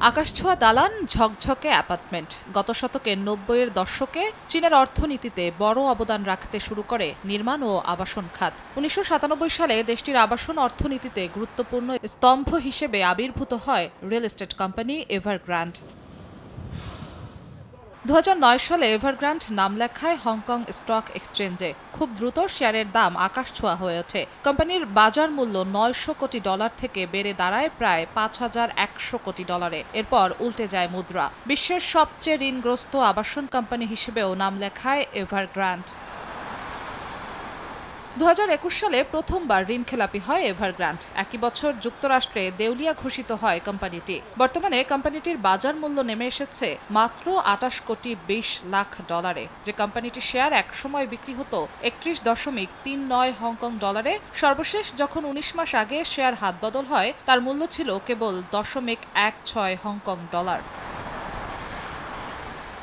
আকাশছোঁয়া দালান, ঝকঝকে অ্যাপার্টমেন্ট। গত শতকের ৯০-এর দশকে চীনের অর্থনীতিতে বড় অবদান রাখতে শুরু করে নির্মাণ ও আবাসন খাত। ১৯৯৭ সালে দেশটির আবাসন অর্থনীতিতে গুরুত্বপূর্ণ স্তম্ভ হিসেবে আবির্ভূত হয় রিয়েল এস্টেট কোম্পানি এভারগ্রান্ড। ২০০৯ সালে এভারগ্রান্ড নাম লেখায় হংকং স্টক এক্সচেঞ্জে। খুব দ্রুত শেয়ারের দাম আকাশছোঁয়া হয়ে ওঠে। কোম্পানির বাজার মূল্য $৯০০ কোটি থেকে বেড়ে দাঁড়ায় প্রায় $৫,১০০ কোটি। এরপর উল্টে যায় মুদ্রা। বিশ্বের সবচেয়ে ঋণগ্রস্ত আবাসন কোম্পানি হিসেবেও নাম লেখায় এভারগ্রান্ড। ২০২১ সালে প্রথমবার ঋণখেলাপি হয় এভারগ্রান্ড। একই বছর যুক্তরাষ্ট্রে দেউলিয়া ঘোষিত হয় কোম্পানিটি। বর্তমানে কোম্পানিটির বাজার মূল্য নেমে এসেছে মাত্র $২৮,২০,০০,০০০, যে কোম্পানিটির শেয়ার একসময় বিক্রি হতো ৩১.৩৯ হংকং ডলারে। সর্বশেষ যখন ১৯ মাস আগে শেয়ার হাতবদল হয়, তার মূল্য ছিল কেবল $.১৬ হংকং ডলার।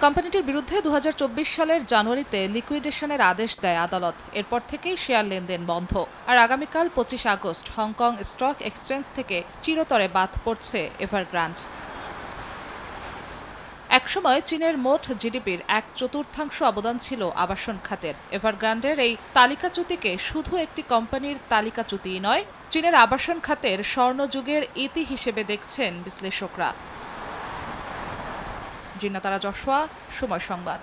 কোম্পানিটির বিরুদ্ধে ২০২৪ সালের জানুয়ারিতে লিকুইডেশনের আদেশ দেয় আদালত। এরপর থেকেই শেয়ার লেনদেন বন্ধ। আর আগামীকাল ২৫ আগস্ট হংকং স্টক এক্সচেঞ্জ থেকে চিরতরে বাদ পড়ছে এভারগ্রান্ড। একসময় চীনের মোট জিডিপির ১/৪ অবদান ছিল আবাসন খাতের। এভারগ্রান্ডের এই তালিকাচ্যুতিকে শুধু একটি কোম্পানির তালিকাচ্যুতিই নয়, চীনের আবাসন খাতের স্বর্ণযুগের ইতি হিসেবে দেখছেন বিশ্লেষকরা। জিন্নাত আরা জশোয়া, সময় সংবাদ।